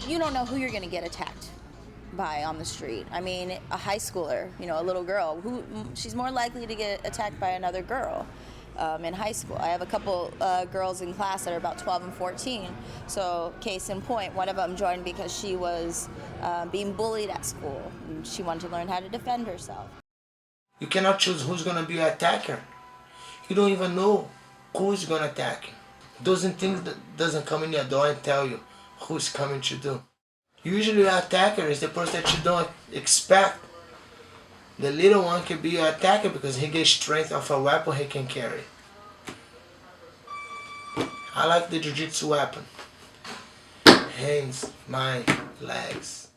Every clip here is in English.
You don't know who you're going to get attacked by on the street. I mean, a high schooler, a little girl, she's more likely to get attacked by another girl in high school. I have a couple girls in class that are about 12 and 14. So case in point, one of them joined because she was being bullied at school. And she wanted to learn how to defend herself. You cannot choose who's going to be your attacker. You don't even know who's going to attack you. Those things that doesn't come in your door and tell you who's coming to do. Usually your attacker is the person that you don't expect. The little one can be your attacker because he gets strength of a weapon he can carry. I like the jiu-jitsu weapon. Hands, mind, legs.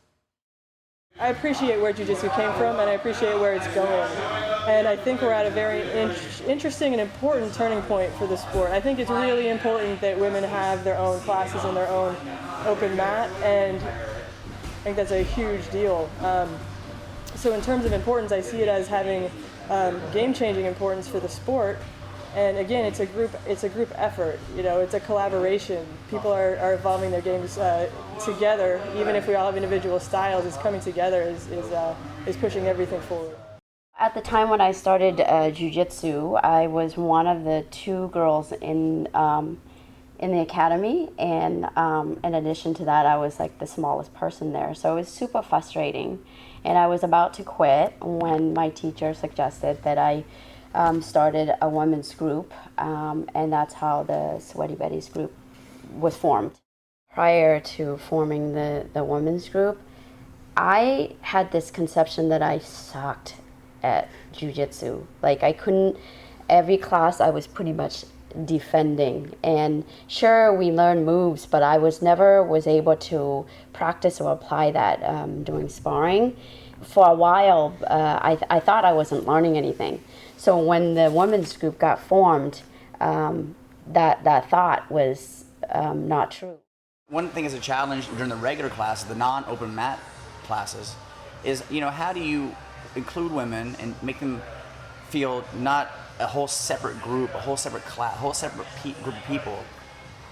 I appreciate where jiu-jitsu came from, and I appreciate where it's going. And I think we're at a very interesting and important turning point for the sport. I think it's really important that women have their own classes and their own open mat, and I think that's a huge deal. So in terms of importance, I see it as having game-changing importance for the sport. And again, it's a group effort. It's a collaboration. People are evolving their games together. Even if we all have individual styles, it's coming together is pushing everything forward. At the time when I started jiu-jitsu, I was one of the 2 girls in the academy, and in addition to that, I was like the smallest person there. So it was super frustrating, and I was about to quit when my teacher suggested that I started a women's group, and that's how the Sweaty Betties group was formed. Prior to forming the women's group, I had this conception that I sucked at jiu-jitsu. Like every class I was pretty much defending, and sure we learned moves, but I never was able to practice or apply that during sparring. For a while, I thought I wasn't learning anything. So when the women's group got formed, that thought was not true. One thing is a challenge during the regular classes, the non-open mat classes, is how do you include women and make them feel not a whole separate group, a whole separate class, a whole separate group of people,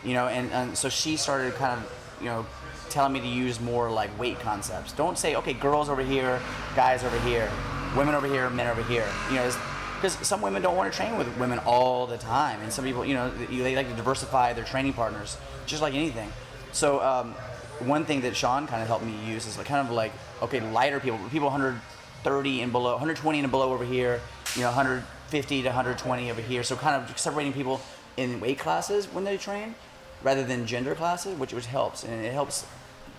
and so she started kind of telling me to use more like weight concepts. Don't say, okay, girls over here, guys over here, women over here, men over here. Because some women don't want to train with women all the time, and some people, they like to diversify their training partners, just like anything. So one thing that Shawn kind of helped me use is okay, lighter people 130 and below, 120 and below over here, 150 to 120 over here. So kind of separating people in weight classes when they train, rather than gender classes, which helps, and it helps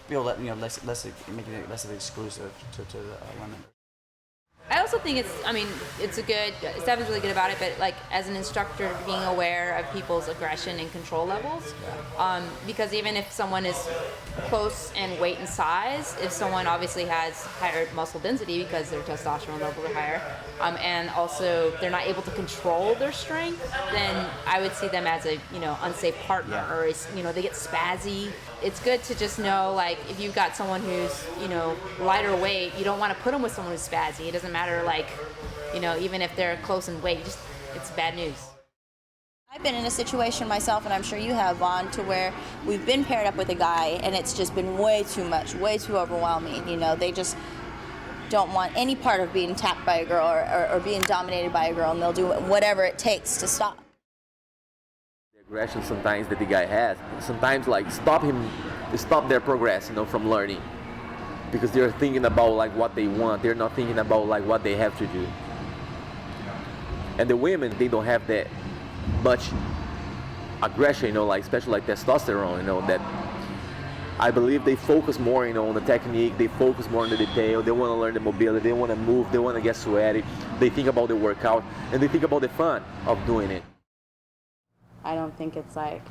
feel that less making it less exclusive to women. I also think it's Stefan's really good about it, but like as an instructor, being aware of people's aggression and control levels, because even if someone is close in weight and size, if someone obviously has higher muscle density because their testosterone levels are higher, and also they're not able to control their strength, then I would see them as a unsafe partner, or they get spazzy. It's good to just know, like, if you've got someone who's lighter weight, you don't want to put them with someone who's spazzy. It doesn't matter, like, even if they're close in weight, it's bad news. I've been in a situation myself, and I'm sure you have, Vaughn, to where we've been paired up with a guy, and it's just been way too much, way too overwhelming. They just don't want any part of being tapped by a girl or being dominated by a girl, and they'll do whatever it takes to stop. Aggression sometimes that the guy has, sometimes stop their progress, from learning, because they're thinking about like what they want. They're not thinking about like what they have to do. And the women, they don't have that much aggression, especially like testosterone, that I believe they focus more, on the technique. They focus more on the detail. They want to learn the mobility. They want to move. They want to get sweaty. They think about the workout, and they think about the fun of doing it. I don't think it's like,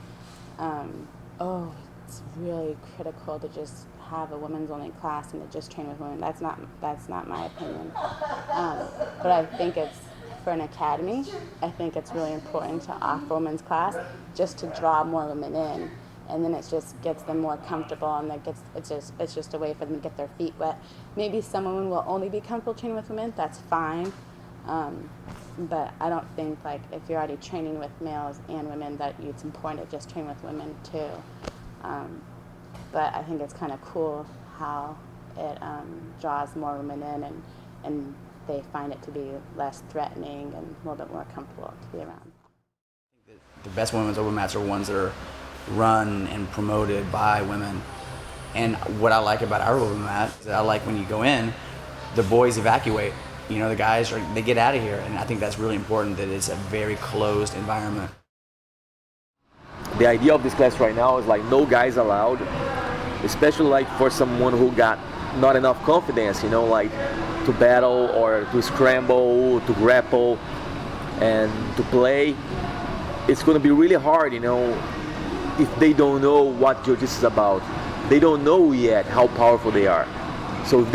it's really critical to just have a women's only class and to just train with women. That's not my opinion. But I think it's, for an academy, I think it's really important to offer women's class just to draw more women in, and then it just gets them more comfortable, and it's just a way for them to get their feet wet. Maybe some women will only be comfortable training with women. That's fine. But I don't think, like, if you're already training with males and women, that it's important to just train with women too. but I think it's kind of cool how it draws more women in, and they find it to be less threatening and a little bit more comfortable to be around. The best women's open mats are ones that are run and promoted by women. And what I like about our open mat is that I like when you go in, the boys evacuate. You know, the guys, they get out of here. And I think that's really important, that it's a very closed environment. The idea of this class right now is like no guys allowed, especially like for someone who got not enough confidence, you know, like to battle or to scramble, to grapple, and to play. It's going to be really hard, you know, if they don't know what jiu-jitsu is about. They don't know yet how powerful they are. So if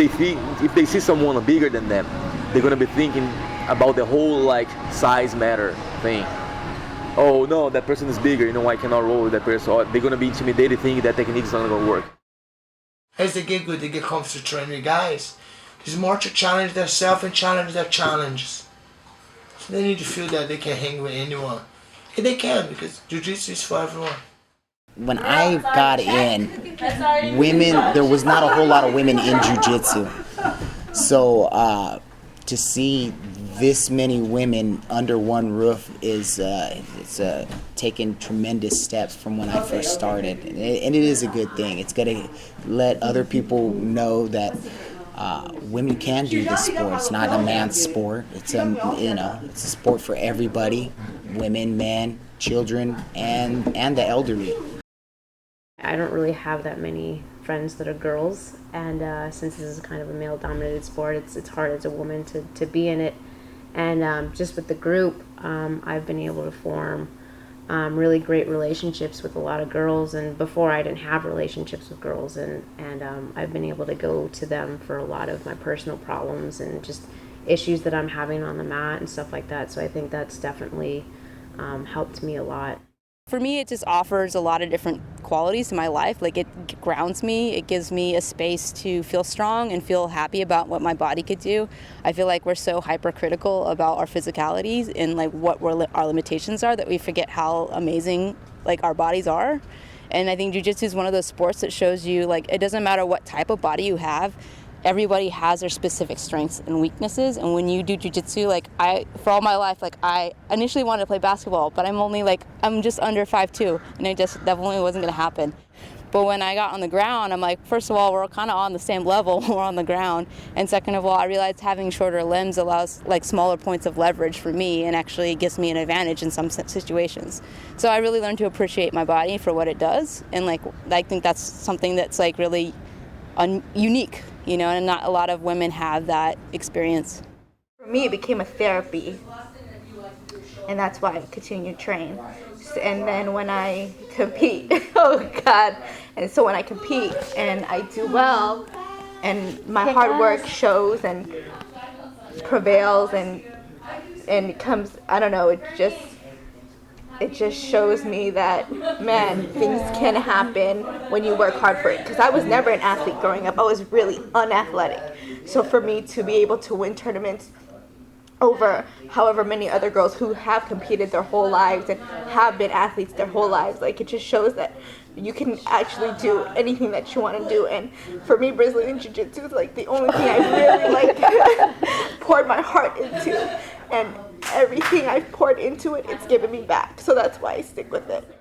they see someone bigger than them, they're going to be thinking about the whole like size matter thing. Oh no, that person is bigger, you know, I cannot roll with that person. Or they're going to be intimidated thinking that technique is not going to work. As they get good, they get comfortable training guys. It's more to challenge themselves and challenge their challenges. So they need to feel that they can hang with anyone. And they can, because jiu-jitsu is for everyone. When I got in, there was not a whole lot of women in jiu-jitsu. So to see this many women under one roof is taking tremendous steps from when I first started, and it is a good thing. It's going to let other people know that women can do this sport. It's not a man's sport. It's it's a sport for everybody, women, men, children, and the elderly. I don't really have that many friends that are girls, and since this is kind of a male-dominated sport, it's hard as a woman to be in it. And just with the group, I've been able to form really great relationships with a lot of girls, and before I didn't have relationships with girls, and I've been able to go to them for a lot of my personal problems and just issues that I'm having on the mat and stuff like that. So I think that's definitely helped me a lot. For me, it just offers a lot of different qualities to my life. Like, it grounds me, it gives me a space to feel strong and feel happy about what my body could do. I feel like we're so hypercritical about our physicalities and like what our limitations are, that we forget how amazing like our bodies are. And I think jiu-jitsu is one of those sports that shows you, like, it doesn't matter what type of body you have, everybody has their specific strengths and weaknesses. And when you do jiu-jitsu, like, for all my life, like, I initially wanted to play basketball, but I'm just under 5'2", and it just definitely wasn't going to happen. But when I got on the ground, I'm like, first of all, we're kind of on the same level. We're on the ground. And second of all, I realized having shorter limbs allows like smaller points of leverage for me, and actually gives me an advantage in some situations. So I really learned to appreciate my body for what it does. And like, I think that's something that's like really unique, you know, and not a lot of women have that experience. For me, it became a therapy, and that's why I continue to train. And then when I compete, oh God, and so when I compete and I do well, and my hard work shows and prevails, and it comes, I don't know, it just shows me that, man, things can happen when you work hard for it. Because I was never an athlete growing up. I was really unathletic. So for me to be able to win tournaments over however many other girls who have competed their whole lives and have been athletes their whole lives, like, it just shows that you can actually do anything that you want to do. And for me, Brazilian Jiu-Jitsu is like the only thing I really like poured my heart into. And everything I've poured into it, it's given me back. So that's why I stick with it.